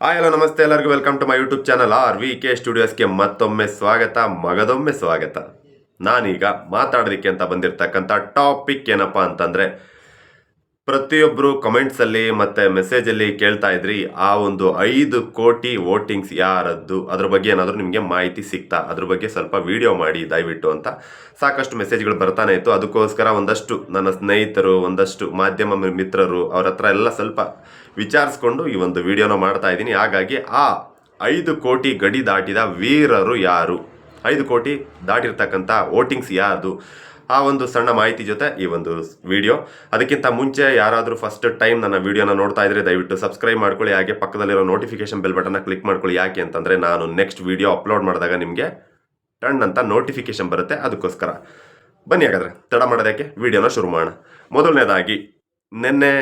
Hi hello ನಮಸ್ತೆ ಎಲ್ಲರಿಗೂ welcome to my YouTube channel RVK ಸ್ಟುಡಿಯೋಸ್ಗೆ ಮತ್ತೊಮ್ಮೆ ಸ್ವಾಗತ, ಮಗದೊಮ್ಮೆ ಸ್ವಾಗತ. ನಾನೀಗ ಮಾತಾಡೋದಕ್ಕೆ ಅಂತ ಬಂದಿರತಕ್ಕಂಥ ಟಾಪಿಕ್ ಏನಪ್ಪ ಅಂತಂದರೆ, ಪ್ರತಿಯೊಬ್ಬರು ಕಮೆಂಟ್ಸಲ್ಲಿ ಮತ್ತು ಮೆಸೇಜಲ್ಲಿ ಕೇಳ್ತಾ ಇದ್ರಿ, ಆ ಒಂದು 5 ಕೋಟಿ ವೋಟಿಂಗ್ಸ್ ಯಾರದ್ದು, ಅದ್ರ ಬಗ್ಗೆ ಏನಾದರೂ ನಿಮಗೆ ಮಾಹಿತಿ ಸಿಗ್ತಾ, ಅದ್ರ ಬಗ್ಗೆ ಸ್ವಲ್ಪ ವಿಡಿಯೋ ಮಾಡಿ ದಯವಿಟ್ಟು ಅಂತ ಸಾಕಷ್ಟು ಮೆಸೇಜ್ಗಳು ಬರ್ತಾನೆ ಇತ್ತು. ಅದಕ್ಕೋಸ್ಕರ ಒಂದಷ್ಟು ನನ್ನ ಸ್ನೇಹಿತರು, ಒಂದಷ್ಟು ಮಾಧ್ಯಮ ಮಿತ್ರರು ಅವ್ರ ಹತ್ರ ಎಲ್ಲ ಸ್ವಲ್ಪ ವಿಚಾರಿಸ್ಕೊಂಡು ಈ ಒಂದು ವಿಡಿಯೋನ ಮಾಡ್ತಾ ಇದ್ದೀನಿ. ಹಾಗಾಗಿ ಆ 5 ಕೋಟಿ ಗಡಿ ದಾಟಿದ ವೀರರು ಯಾರು, 5 ಕೋಟಿ ದಾಟಿರ್ತಕ್ಕಂಥ ವೋಟಿಂಗ್ಸ್ ಯಾರ್ದು, ಆ ಒಂದು ಸಣ್ಣ ಮಾಹಿತಿ ಜೊತೆ ಈ ಒಂದು ವಿಡಿಯೋ. ಅದಕ್ಕಿಂತ ಮುಂಚೆ ಯಾರಾದರೂ ಫಸ್ಟ್ ಟೈಮ್ ನನ್ನ ವಿಡಿಯೋನ ನೋಡ್ತಾ ಇದ್ರೆ ದಯವಿಟ್ಟು ಸಬ್ಸ್ಕ್ರೈಬ್ ಮಾಡ್ಕೊಳ್ಳಿ. ಹಾಗೆ ಪಕ್ಕದಲ್ಲಿರೋ ನೋಟಿಫಿಕೇಶನ್ ಬೆಲ್ ಬಟನ್ನ ಕ್ಲಿಕ್ ಮಾಡ್ಕೊಳ್ಳಿ. ಯಾಕೆ ಅಂತಂದರೆ ನಾನು ನೆಕ್ಸ್ಟ್ ವಿಡಿಯೋ ಅಪ್ಲೋಡ್ ಮಾಡಿದಾಗ ನಿಮಗೆ ಟರ್ನ್ ಅಂತ ನೋಟಿಫಿಕೇಶನ್ ಬರುತ್ತೆ. ಅದಕ್ಕೋಸ್ಕರ ಬನ್ನಿ ಹಾಗಾದರೆ ತಡ ಮಾಡೋದಕ್ಕೆ ವಿಡಿಯೋನ ಶುರು ಮಾಡೋಣ. ಮೊದಲನೇದಾಗಿ ನಿನ್ನೆ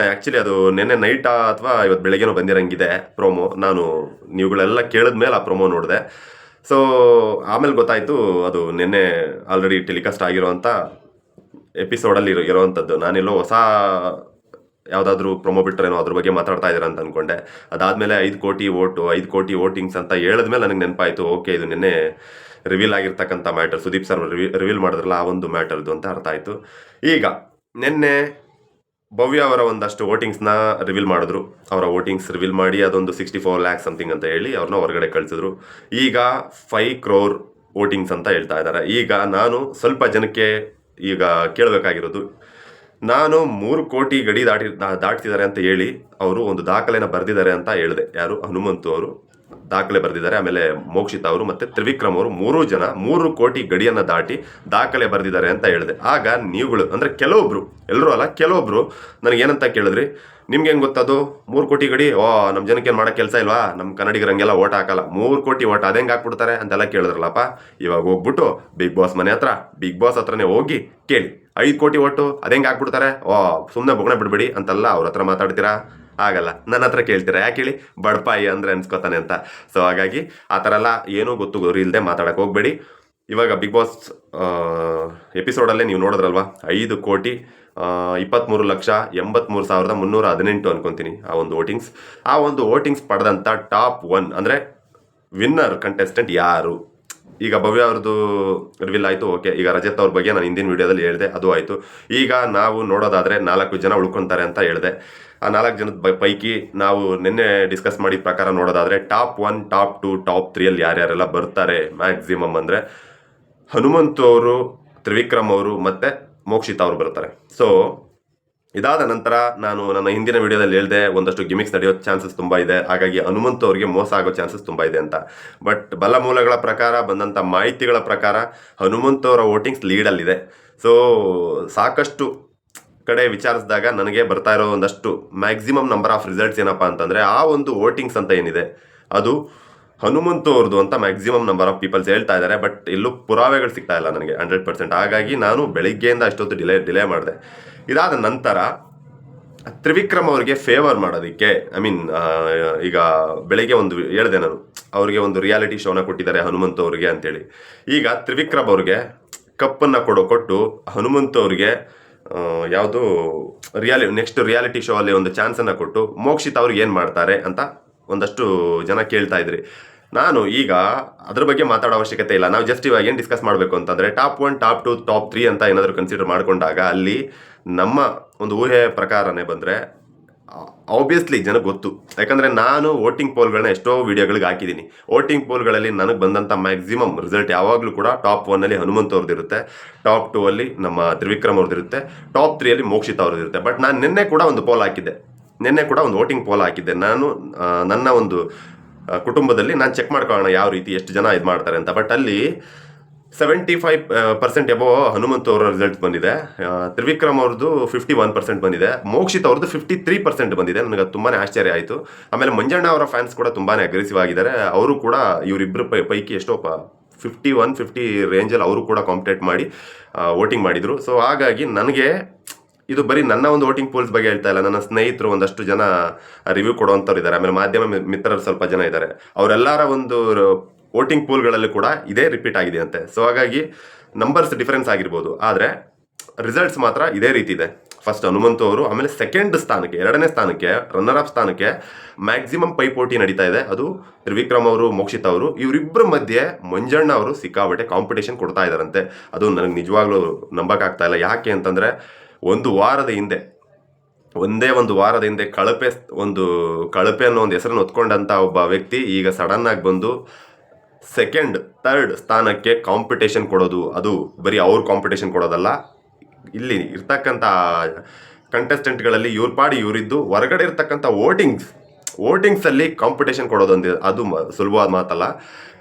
ಆ್ಯಕ್ಚುಲಿ ಅದು ನಿನ್ನೆ ನೈಟಾ ಅಥವಾ ಇವತ್ತು ಬೆಳಗ್ಗೆನೂ ಬಂದಿರಂಗಿದೆ ಪ್ರೋಮೋ. ನಾನು ನೀವುಗಳೆಲ್ಲ ಕೇಳಿದ್ಮೇಲೆ ಆ ಪ್ರೋಮೋ ನೋಡಿದೆ. ಸೊ ಆಮೇಲೆ ಗೊತ್ತಾಯಿತು ಅದು ನಿನ್ನೆ ಆಲ್ರೆಡಿ ಟೆಲಿಕಾಸ್ಟ್ ಆಗಿರೋವಂಥ ಎಪಿಸೋಡಲ್ಲಿ ಇರೋವಂಥದ್ದು. ನಾನೆಲ್ಲೋ ಹೊಸ ಯಾವುದಾದ್ರೂ ಪ್ರೊಮೋ ಬಿಟ್ಟರೇನೋ ಅದ್ರ ಬಗ್ಗೆ ಮಾತಾಡ್ತಾ ಇದ್ದೀರಾ ಅಂತ ಅಂದ್ಕೊಂಡೆ. ಅದಾದಮೇಲೆ 5 ಕೋಟಿ ವೋಟಿಂಗ್ಸ್ ಅಂತ ಹೇಳಿದ್ಮೇಲೆ ನನಗೆ ನೆನಪಾಯಿತು, ಓಕೆ ಇದು ನಿನ್ನೆ ರಿವೀಲ್ ಆಗಿರ್ತಕ್ಕಂಥ ಮ್ಯಾಟರ್, ಸುದೀಪ್ ಸರ್ ರಿವೀಲ್ ಮಾಡಿದ್ರಲ್ಲ ಆ ಒಂದು ಮ್ಯಾಟರ್ದು ಅಂತ ಅರ್ಥ ಆಯಿತು. ಈಗ ನಿನ್ನೆ ಭವ್ಯ ಅವರ ಒಂದಷ್ಟು ವೋಟಿಂಗ್ಸ್ನ ರಿವೀಲ್ ಮಾಡಿದ್ರು. ಅವರ ವೋಟಿಂಗ್ಸ್ ರಿವೀಲ್ ಮಾಡಿ ಅದೊಂದು 64 ಲ್ಯಾಕ್ಸ್ ಸಮಥಿಂಗ್ ಅಂತ ಹೇಳಿ ಅವ್ರನ್ನ ಹೊರಗಡೆ ಕಳಿಸಿದ್ರು. ಈಗ 5 crore ವೋಟಿಂಗ್ಸ್ ಅಂತ ಹೇಳ್ತಾ ಇದ್ದಾರೆ. ಈಗ ನಾನು ಸ್ವಲ್ಪ ಜನಕ್ಕೆ ಈಗ ಕೇಳಬೇಕಾಗಿರೋದು, ನಾನು 3 ಕೋಟಿ ಗಡಿ ದಾಟ್ತಿದ್ದಾರೆ ಅಂತ ಹೇಳಿ ಅವರು ಒಂದು ದಾಖಲೆನ ಬರೆದಿದ್ದಾರೆ ಅಂತ ಹೇಳಿದೆ. ಯಾರು? ಹನುಮಂತು ಅವರು ದಾಖಲೆ ಬರೆದಿದ್ದಾರೆ. ಆಮೇಲೆ ಮೋಕ್ಷಿತಾ ಅವರು ಮತ್ತು ತ್ರಿವಿಕ್ರಮ್ ಅವರು 3 ಜನ 3 ಕೋಟಿ ಗಡಿಯನ್ನು ದಾಟಿ ದಾಖಲೆ ಬರೆದಿದ್ದಾರೆ ಅಂತ ಹೇಳಿದೆ. ಆಗ ನೀವುಗಳು ಅಂದರೆ ಕೆಲವೊಬ್ರು, ಎಲ್ಲರೂ ಅಲ್ಲ ಕೆಲವೊಬ್ರು ನನಗೇನಂತ ಕೇಳಿದ್ರಿ, ನಿಮ್ಗೆ ಹೆಂಗೆ ಗೊತ್ತದು 3 ಕೋಟಿ ಗಡಿ? ನಮ್ಮ ಜನಕ್ಕೆ ಏನು ಮಾಡೋಕ್ಕೆ ಕೆಲಸ ಇಲ್ವಾ, ನಮ್ಮ ಕನ್ನಡಿಗರಂಗೆಲ್ಲ ಓಟ್ ಹಾಕಲ್ಲ, 3 ಕೋಟಿ ಓಟ್ ಅದೇಂಗೆ ಹಾಕ್ಬಿಡ್ತಾರೆ ಅಂತೆಲ್ಲ ಕೇಳಿದ್ರಲ್ಲಪ್ಪ. ಇವಾಗ ಹೋಗ್ಬಿಟ್ಟು ಬಿಗ್ ಬಾಸ್ ಮನೆ ಹತ್ರ, ಬಿಗ್ ಬಾಸ್ ಹತ್ರನೇ ಹೋಗಿ ಕೇಳಿ, 5 ಕೋಟಿ ಓಟು ಅದೇಂಗೆ ಹಾಕ್ಬಿಡ್ತಾರೆ, ಸುಮ್ಮನೆ ಬೊಗಣೆ ಬಿಡಬೇಡಿ ಅಂತೆಲ್ಲ ಅವ್ರ ಹತ್ರ ಮಾತಾಡ್ತೀರಾ? ಆಗಲ್ಲ. ನನ್ನ ಹತ್ರ ಕೇಳ್ತೀರಾ, ಯಾಕೆ ಹೇಳಿ? ಬಡಪಾಯಿ ಅಂದರೆ ಅನ್ಸ್ಕೊತಾನೆ ಅಂತ. ಸೊ ಹಾಗಾಗಿ ಆ ಥರ ಎಲ್ಲ ಏನೂ ಗೊತ್ತು ಗೊರಿ ಇಲ್ಲದೆ ಮಾತಾಡೋಕೆ ಹೋಗಬೇಡಿ. ಇವಾಗ ಬಿಗ್ ಬಾಸ್ ಎಪಿಸೋಡಲ್ಲೇ ನೀವು ನೋಡಿದ್ರಲ್ವಾ, 5 ಕೋಟಿ 23,83,318 ಅನ್ಕೊತೀನಿ ಆ ಒಂದು ವೋಟಿಂಗ್ಸ್. ಆ ಒಂದು ವೋಟಿಂಗ್ಸ್ ಪಡೆದಂಥ ಟಾಪ್ 1 ಅಂದರೆ ವಿನ್ನರ್ ಕಂಟೆಸ್ಟೆಂಟ್ ಯಾರು? ಈಗ ಭವ್ಯ ಅವ್ರದ್ದು ರಿವೀಲ್ ಆಯಿತು, ಓಕೆ. ಈಗ ರಜತ್ ಅವ್ರ ಬಗ್ಗೆ ನಾನು ಹಿಂದಿನ ವಿಡಿಯೋದಲ್ಲಿ ಹೇಳಿದೆ, ಅದು ಆಯಿತು. ಈಗ ನಾವು ನೋಡೋದಾದರೆ 4 ಜನ ಉಳ್ಕೊತಾರೆ ಅಂತ ಹೇಳಿದೆ. ಆ 4 ಜನದ ಪೈಕಿ ನಾವು ನಿನ್ನೆ ಡಿಸ್ಕಸ್ ಮಾಡಿದ ಪ್ರಕಾರ ನೋಡೋದಾದರೆ ಟಾಪ್ 1, ಟಾಪ್ 2, ಟಾಪ್ 3 ಯಾರ್ಯಾರೆಲ್ಲ ಬರ್ತಾರೆ ಮ್ಯಾಕ್ಸಿಮಮ್ ಅಂದರೆ ಹನುಮಂತು ಅವರು, ತ್ರಿವಿಕ್ರಮ್ ಅವರು ಮತ್ತು ಮೋಕ್ಷಿತಾ ಅವರು ಬರ್ತಾರೆ. ಸೊ ಇದಾದ ನಂತರ ನಾನು ನನ್ನ ಹಿಂದಿನ ವಿಡಿಯೋದಲ್ಲಿ ಹೇಳಿದೆ, ಒಂದಷ್ಟು ಗಿಮಿಕ್ಸ್ ನಡೆಯೋ ಚಾನ್ಸಸ್ ತುಂಬ ಇದೆ, ಹಾಗಾಗಿ ಹನುಮಂತು ಅವರಿಗೆ ಮೋಸ ಆಗೋ ಚಾನ್ಸಸ್ ತುಂಬ ಇದೆ ಅಂತ. ಬಟ್ ಬಲ ಮೂಲಗಳ ಪ್ರಕಾರ ಬಂದಂಥ ಮಾಹಿತಿಗಳ ಪ್ರಕಾರ ಹನುಮಂತು ಅವರ ವೋಟಿಂಗ್ಸ್ ಲೀಡಲ್ಲಿದೆ. ಸೊ ಸಾಕಷ್ಟು ಕಡೆ ವಿಚಾರಿಸಿದಾಗ ನನಗೆ ಬರ್ತಾ ಇರೋ ಒಂದಷ್ಟು ಮ್ಯಾಕ್ಸಿಮಮ್ ನಂಬರ್ ಆಫ್ ರಿಸಲ್ಟ್ಸ್ ಏನಪ್ಪ ಅಂತಂದರೆ, ಆ ಒಂದು ವೋಟಿಂಗ್ಸ್ ಅಂತ ಏನಿದೆ ಅದು ಹನುಮಂತು ಅವ್ರದ್ದು ಅಂತ ಮ್ಯಾಕ್ಸಿಮಮ್ ನಂಬರ್ ಆಫ್ ಪೀಪಲ್ಸ್ ಹೇಳ್ತಾ ಇದ್ದಾರೆ. ಬಟ್ ಎಲ್ಲೂ ಪುರಾವೆಗಳು ಸಿಗ್ತಾ ಇಲ್ಲ ನನಗೆ 100%. ಹಾಗಾಗಿ ನಾನು ಬೆಳಿಗ್ಗೆಯಿಂದ ಅಷ್ಟೊತ್ತು ಡಿಲೇ ಮಾಡಿದೆ. ಇದಾದ ನಂತರ ತ್ರಿವಿಕ್ರಮ್ ಅವರಿಗೆ ಫೇವರ್ ಮಾಡೋದಕ್ಕೆ ಈಗ ಬೆಳಗ್ಗೆ ಒಂದು ಹೇಳಿದೆ ನಾನು, ಅವರಿಗೆ ಒಂದು ರಿಯಾಲಿಟಿ ಶೋನ ಕೊಟ್ಟಿದ್ದಾರೆ ಹನುಮಂತು ಅವ್ರಿಗೆ ಅಂತೇಳಿ. ಈಗ ತ್ರಿವಿಕ್ರಮ್ ಅವ್ರಿಗೆ ಕಪ್ಪನ್ನು ಕೊಟ್ಟು ಹನುಮಂತು ಅವ್ರಿಗೆ ಯಾವುದು ನೆಕ್ಸ್ಟ್ ರಿಯಾಲಿಟಿ ಶೋ ಅಲ್ಲಿ ಒಂದು ಚಾನ್ಸನ್ನು ಕೊಟ್ಟು ಮೋಕ್ಷಿತ್ ಅವ್ರಿಗೆ ಏನು ಮಾಡ್ತಾರೆ ಅಂತ ಒಂದಷ್ಟು ಜನ ಕೇಳ್ತಾ ಇದ್ರಿ. ನಾನು ಈಗ ಅದ್ರ ಬಗ್ಗೆ ಮಾತಾಡೋ ಅವಶ್ಯಕತೆ ಇಲ್ಲ. ನಾವು ಜಸ್ಟ್ ಇವಾಗ ಏನು ಡಿಸ್ಕಸ್ ಮಾಡಬೇಕು ಅಂತಂದರೆ ಟಾಪ್ 1, ಟಾಪ್ 2, ಟಾಪ್ 3 ಅಂತ ಏನಾದರೂ ಕನ್ಸಿಡರ್ ಮಾಡಿಕೊಂಡಾಗ ಅಲ್ಲಿ ನಮ್ಮ ಒಂದು ಊಹೆ ಪ್ರಕಾರನೇ ಬಂದರೆ ಆಬ್ವಿಯಸ್ಲಿ ಜನಕ್ಕೆ ಗೊತ್ತು. ಯಾಕಂದರೆ ನಾನು ವೋಟಿಂಗ್ ಪೋಲ್ಗಳನ್ನ ಎಷ್ಟೋ ವೀಡಿಯೋಗಳಿಗೆ ಹಾಕಿದ್ದೀನಿ. ವೋಟಿಂಗ್ ಪೋಲ್ಗಳಲ್ಲಿ ನನಗೆ ಬಂದಂಥ ಮ್ಯಾಕ್ಸಿಮಮ್ ರಿಸಲ್ಟ್ ಯಾವಾಗಲೂ ಕೂಡ ಟಾಪ್ 1 ಹನುಮಂತು ಅವ್ರದ್ದಿರುತ್ತೆ, ಟಾಪ್ 2 ನಮ್ಮ ತ್ರಿವಿಕ್ರಮ್ ಅವ್ರದ್ದಿರುತ್ತೆ, ಟಾಪ್ 3 ಮೋಕ್ಷಿತಾ ಅವ್ರದ್ದಿರುತ್ತೆ. ಬಟ್ ನಾನು ನಿನ್ನೆ ಕೂಡ ಒಂದು ವೋಟಿಂಗ್ ಪೋಲ್ ಹಾಕಿದ್ದೆ. ನಾನು ನನ್ನ ಒಂದು ಕುಟುಂಬದಲ್ಲಿ ನಾನು ಚೆಕ್ ಮಾಡ್ಕೊಳ್ಳೋಣ ಯಾವ ರೀತಿ ಎಷ್ಟು ಜನ ಇದು ಮಾಡ್ತಾರೆ ಅಂತ. ಬಟ್ ಅಲ್ಲಿ 75% ಎಬೋ ಹನುಮಂತು ಅವರ ರಿಸಲ್ಟ್ ಬಂದಿದೆ, ತ್ರಿವಿಕ್ರಮ್ ಅವ್ರದ್ದು 51% ಬಂದಿದೆ, ಮೋಕ್ಷಿತ್ ಅವ್ರದ್ದು 53% ಬಂದಿದೆ. ನನಗೆ ತುಂಬಾ ಆಶ್ಚರ್ಯ ಆಯಿತು. ಆಮೇಲೆ ಮಂಜಣ್ಣ ಅವರ ಫ್ಯಾನ್ಸ್ ಕೂಡ ತುಂಬಾ ಅಗ್ರೆಸಿವ್ ಆಗಿದ್ದಾರೆ. ಅವರು ಕೂಡ ಇವರಿಬ್ಬರು ಪೈಕಿ ಎಷ್ಟೋ 51-50 ರೇಂಜಲ್ಲಿ ಅವರು ಕೂಡ ಕಾಂಪಿಟೇಟ್ ಮಾಡಿ ವೋಟಿಂಗ್ ಮಾಡಿದರು. ಸೊ ಹಾಗಾಗಿ ನನಗೆ ಇದು ಬರೀ ನನ್ನ ಒಂದು ವೋಟಿಂಗ್ ಪೋಲ್ಸ್ ಬಗ್ಗೆ ಹೇಳ್ತಾ ಇಲ್ಲ, ನನ್ನ ಸ್ನೇಹಿತರು ಒಂದಷ್ಟು ಜನ ರಿವ್ಯೂ ಕೊಡುವಂಥವ್ರು ಇದ್ದಾರೆ, ಆಮೇಲೆ ಮಾಧ್ಯಮ ಮಿತ್ರರು ಸ್ವಲ್ಪ ಜನ ಇದ್ದಾರೆ. ಅವರೆಲ್ಲರ ಒಂದು ವೋಟಿಂಗ್ ಪೋಲ್ಗಳಲ್ಲಿ ಕೂಡ ಇದೇ ರಿಪೀಟ್ ಆಗಿದೆ ಅಂತೆ. ಸೊ ಹಾಗಾಗಿ ನಂಬರ್ಸ್ ಡಿಫರೆನ್ಸ್ ಆಗಿರ್ಬೋದು, ಆದರೆ ರಿಸಲ್ಟ್ಸ್ ಮಾತ್ರ ಇದೇ ರೀತಿ ಇದೆ. ಫಸ್ಟ್ ಹನುಮಂತು ಅವರು, ಆಮೇಲೆ ಸೆಕೆಂಡ್ ಸ್ಥಾನಕ್ಕೆ, 2ನೇ ಸ್ಥಾನಕ್ಕೆ, ರನ್ನರ್ ಅಪ್ ಸ್ಥಾನಕ್ಕೆ ಮ್ಯಾಕ್ಸಿಮಮ್ ಪೈಪೋಟಿ ನಡೀತಾ ಇದೆ. ಅದು ತ್ರಿವಿಕ್ರಮ್ ಅವರು, ಮೋಕ್ಷಿತಾ ಅವರು, ಇವರಿಬ್ಬರ ಮಧ್ಯೆ ಮಂಜಣ್ಣ ಅವರು ಸಿಕ್ಕಾಬಟ್ಟೆ ಕಾಂಪಿಟೇಷನ್ ಕೊಡ್ತಾ ಇದ್ದಾರಂತೆ. ಅದು ನನಗೆ ನಿಜವಾಗ್ಲೂ ನಂಬಕ್ಕಾಗ್ತಾ ಇಲ್ಲ. ಯಾಕೆ ಅಂತಂದರೆ ಒಂದೇ ಒಂದು ವಾರದ ಹಿಂದೆ ಕಳಪೆ ಅನ್ನೋ ಒಂದು ಹೆಸರನ್ನು ಹೊತ್ಕೊಂಡಂಥ ಒಬ್ಬ ವ್ಯಕ್ತಿ ಈಗ ಸಡನ್ನಾಗಿ ಬಂದು ಸೆಕೆಂಡ್, ಥರ್ಡ್ ಸ್ಥಾನಕ್ಕೆ ಕಾಂಪಿಟೇಷನ್ ಕೊಡೋದು. ಅದು ಬರೀ ಅವ್ರ ಕಾಂಪಿಟೇಷನ್ ಕೊಡೋದಲ್ಲ, ಇಲ್ಲಿ ಇರ್ತಕ್ಕಂಥ ಕಂಟೆಸ್ಟೆಂಟ್ಗಳಲ್ಲಿ ಇವ್ರ ಪಾಡಿ ಇವರಿದ್ದು ಹೊರಗಡೆ ಇರ್ತಕ್ಕಂಥ ವೋಟಿಂಗ್ಸಲ್ಲಿ ಕಾಂಪಿಟೇಷನ್ ಕೊಡೋದೊಂದು ಅದು ಸುಲಭವಾದ ಮಾತಲ್ಲ.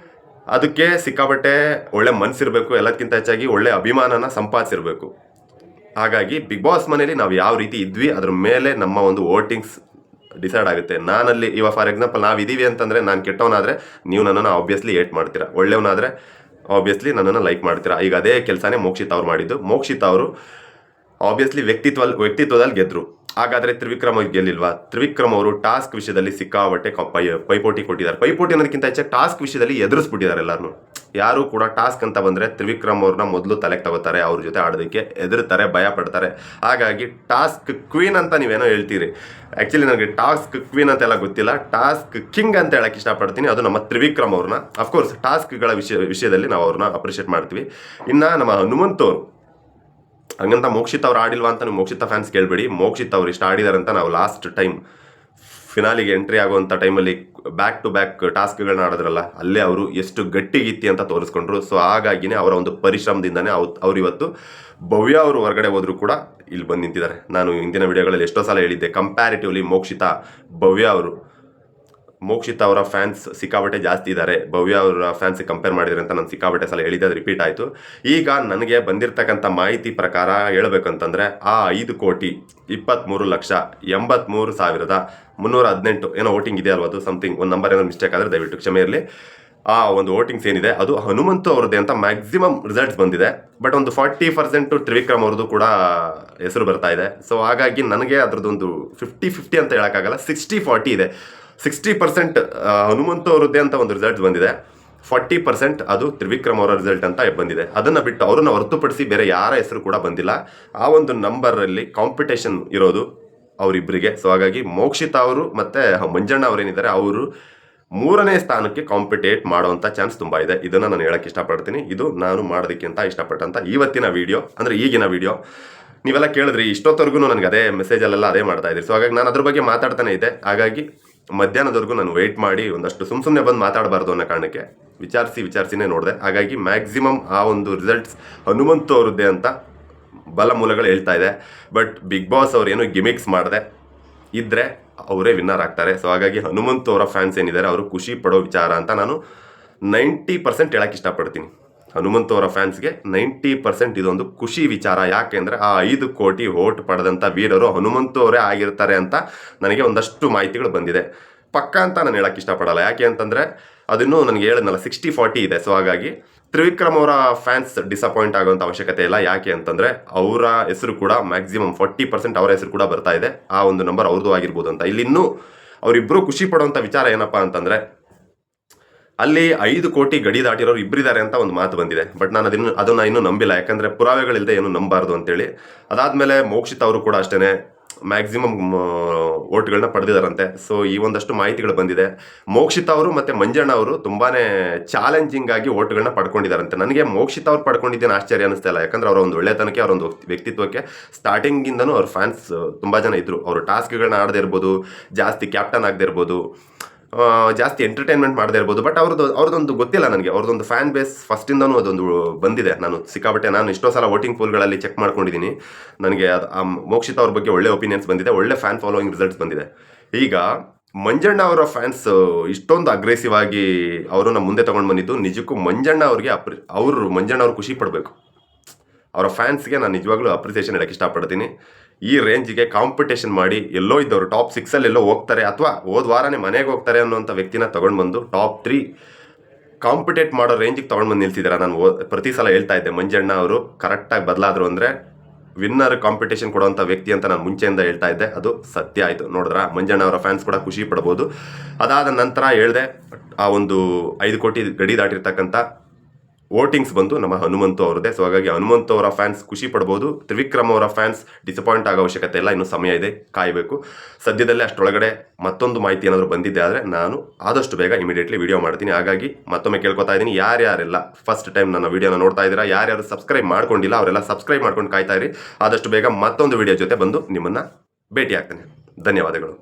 ಅದಕ್ಕೆ ಸಿಕ್ಕಾಬಟ್ಟೆ ಒಳ್ಳೆ ಮನಸ್ಸಿರಬೇಕು, ಎಲ್ಲದಕ್ಕಿಂತ ಹೆಚ್ಚಾಗಿ ಒಳ್ಳೆ ಅಭಿಮಾನನ ಸಂಪಾದಿಸಿರ್ಬೇಕು. ಹಾಗಾಗಿ ಬಿಗ್ ಬಾಸ್ ಮನೇಲಿ ನಾವು ಯಾವ ರೀತಿ ಇದ್ವಿ ಅದ್ರ ಮೇಲೆ ನಮ್ಮ ಒಂದು ವೋಟಿಂಗ್ಸ್ ಡಿಸೈಡ್ ಆಗುತ್ತೆ. ನಾನಲ್ಲಿ ಇವಾಗ ಫಾರ್ ಎಕ್ಸಾಂಪಲ್ ನಾವು ಇದೀವಿ ಅಂತಂದರೆ, ನಾನು ಕೆಟ್ಟವನಾದರೆ ನೀವು ನನ್ನನ್ನು ಆಬ್ವಿಯಸ್ಲಿ ಏಟ್ ಮಾಡ್ತೀರಾ, ಒಳ್ಳೆಯವನಾದರೆ ಆಬ್ವಿಯಸ್ಲಿ ನನ್ನನ್ನು ಲೈಕ್ ಮಾಡ್ತೀರಾ. ಈಗ ಅದೇ ಕೆಲಸನೇ ಮೋಕ್ಷಿತಾ ಅವ್ರು ಮಾಡಿದ್ದು. ಮೋಕ್ಷಿತಾ ಅವರು ಆಬ್ವಿಯಸ್ಲಿ ವ್ಯಕ್ತಿತ್ವದಲ್ಲಿ ಗೆದ್ದರು. ಹಾಗಾದರೆ ತ್ರಿವಿಕ್ರಮ್ ಅವ್ರಿಗೆ ಗೆಲ್ಲಿಲ್ವಾ? ತ್ರಿವಿಕ್ರಮ್ ಅವರು ಟಾಸ್ಕ್ ವಿಷಯದಲ್ಲಿ ಸಿಕ್ಕಾಬಟ್ಟೆ ಪೈಪೋಟಿ ಕೊಟ್ಟಿದ್ದಾರೆ. ಪೈಪೋಟಿ ಅನ್ನೋದಕ್ಕಿಂತ ಹೆಚ್ಚಾಗಿ ಟಾಸ್ಕ್ ವಿಷಯದಲ್ಲಿ ಎದುರಿಸ್ಬಿಟ್ಟಿದ್ದಾರೆ ಎಲ್ಲರೂ. ಯಾರು ಕೂಡ ಟಾಸ್ಕ್ ಅಂತ ಬಂದರೆ ತ್ರಿವಿಕ್ರಮ್ ಅವ್ರನ್ನ ಮೊದಲು ತಲೆಗೆ ತಗೋತಾರೆ, ಅವ್ರ ಜೊತೆ ಆಡೋದಕ್ಕೆ ಎದುರ್ತಾರೆ, ಭಯ ಪಡ್ತಾರೆ. ಹಾಗಾಗಿ ಟಾಸ್ಕ್ ಕ್ವೀನ್ ಅಂತ ನೀವೇನೋ ಹೇಳ್ತೀರಿ, ಆ್ಯಕ್ಚುಲಿ ನನಗೆ ಟಾಸ್ಕ್ ಕ್ವೀನ್ ಅಂತೆಲ್ಲ ಗೊತ್ತಿಲ್ಲ, ಟಾಸ್ಕ್ ಕಿಂಗ್ ಅಂತ ಹೇಳಕ್ಕೆ ಇಷ್ಟಪಡ್ತೀನಿ. ಅದು ನಮ್ಮ ತ್ರಿವಿಕ್ರಮ್ ಅವ್ರನ್ನ. ಅಫ್ಕೋರ್ಸ್ ಟಾಸ್ಕ್ಗಳ ವಿಷಯದಲ್ಲಿ ನಾವು ಅವ್ರನ್ನ ಅಪ್ರಿಷಿಯೇಟ್ ಮಾಡ್ತೀವಿ. ಇನ್ನು ನಮ್ಮ ಹನುಮಂತವ್ರು ಹಂಗಂತ ಮೋಕ್ಷಿತ್ ಅವ್ರು ಆಡಿಲ್ವಾ ಅಂತ ನೀವು ಮೋಕ್ಷಿತಾ ಫ್ಯಾನ್ಸ್ ಕೇಳಬೇಡಿ. ಮೋಕ್ಷಿತ್ ಅವ್ರು ಇಷ್ಟ ಆಡಿದಾರೆ ಅಂತ ನಾವು ಲಾಸ್ಟ್ ಟೈಮ್ ಫಿನಾಲಿಗೆ ಎಂಟ್ರಿ ಆಗುವಂಥ ಟೈಮಲ್ಲಿ ಬ್ಯಾಕ್ ಟು ಬ್ಯಾಕ್ ಟಾಸ್ಕ್ಗಳನ್ನ ಆಡಿದ್ರಲ್ಲ, ಅಲ್ಲೇ ಅವರು ಎಷ್ಟು ಗಟ್ಟಿಗಿತ್ತಿ ಅಂತ ತೋರಿಸ್ಕೊಂಡ್ರು. ಸೊ ಹಾಗಾಗಿನೇ ಅವರ ಒಂದು ಪರಿಶ್ರಮದಿಂದನೇ ಅವ್ರು ಇವತ್ತು ಭವ್ಯ ಅವರು ಹೊರಗಡೆ ಹೋದರೂ ಕೂಡ ಇಲ್ಲಿ ಬಂದು ನಿಂತಿದ್ದಾರೆ. ನಾನು ಹಿಂದಿನ ವಿಡಿಯೋಗಳಲ್ಲಿ ಎಷ್ಟೋ ಸಲ ಹೇಳಿದ್ದೆ, ಕಂಪ್ಯಾರಿಟಿವ್ಲಿ ಮೋಕ್ಷಿತಾ ಅವರ ಫ್ಯಾನ್ಸ್ ಸಿಕ್ಕಾಬಟ್ಟೆ ಜಾಸ್ತಿ ಇದ್ದಾರೆ, ಭವ್ಯ ಅವರ ಫ್ಯಾನ್ಸಿಗೆ ಕಂಪೇರ್ ಮಾಡಿದ್ರೆ ಅಂತ ನಾನು ಸಿಕ್ಕಾಬಟ್ಟೆ ಸಲ ಹೇಳಿದ್ದೆ, ಅದು ರಿಪೀಟ್ ಆಯಿತು. ಈಗ ನನಗೆ ಬಂದಿರತಕ್ಕಂಥ ಮಾಹಿತಿ ಪ್ರಕಾರ ಹೇಳಬೇಕಂತಂದರೆ ಆ 5,23,83,318 ಏನೋ ವೋಟಿಂಗ್ ಇದೆ ಅಲ್ವ, ಅದು ಸಮಥಿಂಗ್ ಒಂದು ನಂಬರ್ ಏನೋ ಮಿಸ್ಟೇಕ್ ಆದರೆ ದಯವಿಟ್ಟು ಕ್ಷಮೆ ಇರಲಿ. ಆ ಒಂದು ವೋಟಿಂಗ್ಸ್ ಏನಿದೆ ಅದು ಹನುಮಂತು ಅವ್ರದ್ದೇ ಅಂತ ಮ್ಯಾಕ್ಸಿಮಮ್ ರಿಸಲ್ಟ್ಸ್ ಬಂದಿದೆ. ಬಟ್ ಒಂದು 40% ತ್ರಿವಿಕ್ರಮ್ ಅವ್ರದ್ದು ಕೂಡ ಹೆಸರು ಬರ್ತಾ ಇದೆ. ಸೊ ಹಾಗಾಗಿ ನನಗೆ ಅದರದ್ದೊಂದು 50-50 ಅಂತ ಹೇಳೋಕ್ಕಾಗಲ್ಲ, 60-40 ಇದೆ. 60% ಹನುಮಂತು ಅವರದ್ದೇ ಅಂತ ಒಂದು ರಿಸಲ್ಟ್ ಬಂದಿದೆ, 40% ಅದು ತ್ರಿವಿಕ್ರಮ್ ಅವರ ರಿಸಲ್ಟ್ ಅಂತ ಬಂದಿದೆ. ಅದನ್ನು ಬಿಟ್ಟು ಅವ್ರನ್ನ ಹೊರತುಪಡಿಸಿ ಬೇರೆ ಯಾರ ಹೆಸರು ಕೂಡ ಬಂದಿಲ್ಲ. ಆ ಒಂದು ನಂಬರಲ್ಲಿ ಕಾಂಪಿಟೇಷನ್ ಇರೋದು ಅವರಿಬ್ಬರಿಗೆ. ಸೊ ಹಾಗಾಗಿ ಮೋಕ್ಷಿತಾ ಅವರು ಮತ್ತು ಮಂಜಣ್ಣ ಅವರೇನಿದ್ದಾರೆ ಅವರು 3ನೇ ಸ್ಥಾನಕ್ಕೆ ಕಾಂಪಿಟೇಟ್ ಮಾಡುವಂಥ ಚಾನ್ಸ್ ತುಂಬ ಇದೆ. ಇದನ್ನು ನಾನು ಹೇಳಕ್ಕೆ ಇಷ್ಟಪಡ್ತೀನಿ. ಇದು ನಾನು ಮಾಡೋದಕ್ಕೆ ಅಂತ ಇಷ್ಟಪಟ್ಟಂಥ ಇವತ್ತಿನ ವಿಡಿಯೋ, ಅಂದರೆ ಈಗಿನ ವಿಡಿಯೋ. ನೀವೆಲ್ಲ ಕೇಳಿದ್ರಿ, ಇಷ್ಟೊತ್ತವರೆಗೂ ನನಗೆ ಅದೇ ಮೆಸೇಜಲ್ಲೆಲ್ಲ ಅದೇ ಮಾಡ್ತಾ ಇದ್ರಿ. ಸೊ ಹಾಗಾಗಿ ನಾನು ಅದ್ರ ಬಗ್ಗೆ ಮಾತಾಡ್ತಾನೆ ಇದ್ದೆ. ಹಾಗಾಗಿ ಮಧ್ಯಾಹ್ನದವರೆಗೂ ನಾನು ವೆಯ್ಟ್ ಮಾಡಿ ಒಂದಷ್ಟು ಸುಮ್ಮನೆ ಬಂದು ಮಾತಾಡಬಾರ್ದು ಅನ್ನೋ ಕಾರಣಕ್ಕೆ ವಿಚಾರಿಸಿನೇ ನೋಡಿದೆ. ಹಾಗಾಗಿ ಮ್ಯಾಕ್ಸಿಮಮ್ ಆ ಒಂದು ರಿಸಲ್ಟ್ಸ್ ಹನುಮಂತು ಅವರದ್ದೇ ಅಂತ ಬಲ ಮೂಲಗಳು ಹೇಳ್ತಾ ಇದೆ. ಬಟ್ ಬಿಗ್ ಬಾಸ್ ಅವ್ರು ಏನು ಗಿಮಿಕ್ಸ್ ಮಾಡದೆ ಇದ್ದರೆ ಅವರೇ ವಿನ್ನರ್ ಆಗ್ತಾರೆ. ಸೊ ಹಾಗಾಗಿ ಹನುಮಂತು ಅವರ ಫ್ಯಾನ್ಸ್ ಏನಿದ್ದಾರೆ ಅವರು ಖುಷಿ ಪಡೋ ವಿಚಾರ ಅಂತ ನಾನು 90% ಹೇಳಕ್ಕೆ ಇಷ್ಟಪಡ್ತೀನಿ. ಹನುಮಂತು ಅವರ ಫ್ಯಾನ್ಸ್ಗೆ 90% ಇದೊಂದು ಖುಷಿ ವಿಚಾರ. ಯಾಕೆಂದರೆ ಆ 5 ಕೋಟಿ ವೋಟ್ ಪಡೆದಂಥ ವೀರರು ಹನುಮಂತು ಅವರೇ ಆಗಿರ್ತಾರೆ ಅಂತ ನನಗೆ ಒಂದಷ್ಟು ಮಾಹಿತಿಗಳು ಬಂದಿದೆ. ಪಕ್ಕ ಅಂತ ನಾನು ಹೇಳಕ್ಕೆ ಇಷ್ಟಪಡಲ್ಲ. ಯಾಕೆ ಅಂತಂದರೆ ಅದನ್ನು ನನಗೆ ಹೇಳಿದ್ನಲ್ಲ 60-40 ಇದೆ. ಸೊ ಹಾಗಾಗಿ ತ್ರಿವಿಕ್ರಮ್ ಅವರ ಫ್ಯಾನ್ಸ್ ಡಿಸಪಾಯಿಂಟ್ ಆಗುವಂಥ ಅವಶ್ಯಕತೆ ಇಲ್ಲ. ಯಾಕೆ ಅಂತಂದರೆ ಅವರ ಹೆಸರು ಕೂಡ ಮ್ಯಾಕ್ಸಿಮಮ್ 40% ಅವರ ಹೆಸರು ಕೂಡ ಬರ್ತಾ ಇದೆ. ಆ ಒಂದು ನಂಬರ್ ಅವ್ರದ್ದು ಆಗಿರ್ಬೋದು ಅಂತ. ಇಲ್ಲಿ ಇನ್ನೂ ಅವರಿಬ್ಬರು ಖುಷಿ ಪಡುವಂಥ ವಿಚಾರ ಏನಪ್ಪ ಅಂತಂದರೆ, ಅಲ್ಲಿ 5 ಕೋಟಿ ಗಡಿ ದಾಟಿರೋರು ಇಬ್ಬರಿದ್ದಾರೆ ಅಂತ ಒಂದು ಮಾತು ಬಂದಿದೆ. ಬಟ್ ನಾನು ಅದನ್ನು ಇನ್ನೂ ನಂಬಿಲ್ಲ, ಯಾಕಂದರೆ ಪುರಾವೆಗಳಿಲ್ಲದೆ ಏನು ನಂಬಾರ್ದು ಅಂತೇಳಿ. ಅದಾದಮೇಲೆ ಮೋಕ್ಷಿತಾ ಅವರು ಕೂಡ ಅಷ್ಟೇ ಮ್ಯಾಕ್ಸಿಮಮ್ ವೋಟ್ಗಳನ್ನ ಪಡೆದಿದ್ದಾರಂತೆ. ಸೊ ಈ ಒಂದಷ್ಟು ಮಾಹಿತಿಗಳು ಬಂದಿದೆ. ಮೋಕ್ಷಿತಾ ಅವರು ಮತ್ತು ಮಂಜಣ್ಣ ಅವರು ತುಂಬಾ ಚಾಲೆಂಜಿಂಗ್ ಆಗಿ ವೋಟ್ಗಳನ್ನ ಪಡ್ಕೊಂಡಿದ್ದಾರಂತೆ. ನನಗೆ ಮೋಕ್ಷಿತಾ ಅವ್ರು ಪಡ್ಕೊಂಡಿದ್ದೇನೆ ಆಶ್ಚರ್ಯ ಅನ್ನಿಸ್ತಾ ಇಲ್ಲ. ಯಾಕಂದರೆ ಅವರ ಒಂದು ಒಳ್ಳೆತನಕ್ಕೆ, ಅವರ ಒಂದು ವ್ಯಕ್ತಿತ್ವಕ್ಕೆ ಸ್ಟಾರ್ಟಿಂಗಿಂದನೂ ಅವ್ರ ಫ್ಯಾನ್ಸ್ ತುಂಬ ಜನ ಇದ್ದರು. ಅವರು ಟಾಸ್ಕ್ಗಳನ್ನ ಆಡದೇ ಇರ್ಬೋದು, ಜಾಸ್ತಿ ಕ್ಯಾಪ್ಟನ್ ಆಗದೆ ಇರ್ಬೋದು, ಜಾಸ್ತಿ ಎಂಟರ್ಟೈನ್ಮೆಂಟ್ ಮಾಡದೇ ಇರ್ಬೋದು. ಬಟ್ ಅವ್ರದ್ದೊಂದು ಗೊತ್ತಿಲ್ಲ ನನಗೆ, ಅವ್ರದ್ದೊಂದು ಫ್ಯಾನ್ ಬೇಸ್ ಫಸ್ಟಿಂದನೂ ಅದೊಂದು ಬಂದಿದೆ. ನಾನು ಎಷ್ಟೋ ಸಲ ವೋಟಿಂಗ್ ಪೋಲ್ಗಳಲ್ಲಿ ಚೆಕ್ ಮಾಡ್ಕೊಂಡಿದ್ದೀನಿ. ನನಗೆ ಮೋಕ್ಷಿತಾ ಅವ್ರ ಬಗ್ಗೆ ಒಳ್ಳೆ ಒಪಿನಿಯನ್ಸ್ ಬಂದಿದೆ, ಒಳ್ಳೆ ಫ್ಯಾನ್ ಫಾಲೋಯಿಂಗ್ ರಿಸಲ್ಟ್ಸ್ ಬಂದಿದೆ. ಈಗ ಮಂಜಣ್ಣ ಅವರ ಫ್ಯಾನ್ಸ್ ಇಷ್ಟೊಂದು ಅಗ್ರೆಸಿವ್ ಆಗಿ ಅವರನ್ನ ಮುಂದೆ ತೊಗೊಂಡು ಬಂದಿದ್ದು ನಿಜಕ್ಕೂ ಮಂಜಣ್ಣ ಅವ್ರು ಖುಷಿ ಪಡಬೇಕು. ಅವರ ಫ್ಯಾನ್ಸ್ಗೆ ನಾನು ನಿಜವಾಗ್ಲೂ ಅಪ್ರಿಸಿಯೇಷನ್ ಹೇಳಕ್ಕೆ ಇಷ್ಟಪಡ್ತೀನಿ. ಈ ರೇಂಜಿಗೆ ಕಾಂಪಿಟೇಷನ್ ಮಾಡಿ ಎಲ್ಲೋ ಇದ್ದವರು ಟಾಪ್ 6 ಎಲ್ಲೋ ಹೋಗ್ತಾರೆ, ಅಥವಾ ಹೋದ ವಾರನೇ ಮನೆಗೆ ಹೋಗ್ತಾರೆ ಅನ್ನೋಂಥ ವ್ಯಕ್ತಿನ ತೊಗೊಂಡು ಬಂದು ಟಾಪ್ 3 ಕಾಂಪಿಟೇಟ್ ಮಾಡೋ ರೇಂಜಿಗೆ ತೊಗೊಂಡು ಬಂದು ನಿಲ್ಸಿದ್ದಾರೆ. ನಾನು ಪ್ರತಿ ಸಲ ಹೇಳ್ತಾ ಇದ್ದೆ, ಮಂಜಣ್ಣ ಅವರು ಕರೆಕ್ಟಾಗಿ ಬದಲಾದರು ಅಂದರೆ ವಿನ್ನರ್ ಕಾಂಪಿಟೇಷನ್ ಕೊಡುವಂಥ ವ್ಯಕ್ತಿ ಅಂತ ನಾನು ಮುಂಚೆಯಿಂದ ಹೇಳ್ತಾ ಇದ್ದೆ. ಅದು ಸತ್ಯ ಆಯಿತು. ನೋಡಿದ್ರ, ಮಂಜಣ್ಣ ಅವರ ಫ್ಯಾನ್ಸ್ ಕೂಡ ಖುಷಿ ಪಡ್ಬೋದು. ಅದಾದ ನಂತರ ಹೇಳಿದೆ, ಆ ಒಂದು 5 ಕೋಟಿ ಗಡಿ ದಾಟಿರ್ತಕ್ಕಂಥ ವೋಟಿಂಗ್ಸ್ ಬಂದು ನಮ್ಮ ಹನುಮಂತು ಅವರದೇ. ಸೊ ಹಾಗಾಗಿ ಹನುಮಂತು ಅವರ ಫ್ಯಾನ್ಸ್ ಖುಷಿ ಪಡ್ಬೋದು. ತ್ರಿವಿಕ್ರಮ್ ಅವರ ಫ್ಯಾನ್ಸ್ ಡಿಸಪಾಯಿಂಟ್ ಆಗೋ ಅವಶ್ಯಕತೆ ಇಲ್ಲ, ಇನ್ನೂ ಸಮಯ ಇದೆ, ಕಾಯಬೇಕು. ಸದ್ಯದಲ್ಲೇ ಅಷ್ಟರೊಳಗಡೆ ಮತ್ತೊಂದು ಮಾಹಿತಿ ಏನಾದರೂ ಬಂದಿದ್ದೆ ಆದರೆ ನಾನು ಆದಷ್ಟು ಬೇಗ ಇಮಿಡಿಯೇಟ್ಲಿ ವಿಡಿಯೋ ಮಾಡ್ತೀನಿ. ಹಾಗಾಗಿ ಮತ್ತೊಮ್ಮೆ ಕೇಳ್ಕೊತಾ ಇದ್ದೀನಿ, ಯಾರ್ಯಾರೆಲ್ಲ ಫಸ್ಟ್ ಟೈಮ್ ನನ್ನ ವಿಡಿಯೋನ ನೋಡ್ತಾ ಇದ್ದೀರಾ, ಯಾರ್ಯಾರು ಸಬ್ಸ್ಕ್ರೈಬ್ ಮಾಡ್ಕೊಂಡಿಲ್ಲ ಅವರೆಲ್ಲ ಸಬ್ಸ್ಕ್ರೈಬ್ ಮಾಡ್ಕೊಂಡು ಕಾಯ್ತಾ ಇರಿ. ಆದಷ್ಟು ಬೇಗ ಮತ್ತೊಂದು ವಿಡಿಯೋ ಜೊತೆ ಬಂದು ನಿಮ್ಮನ್ನು ಭೇಟಿ ಆಗ್ತೇನೆ. ಧನ್ಯವಾದಗಳು.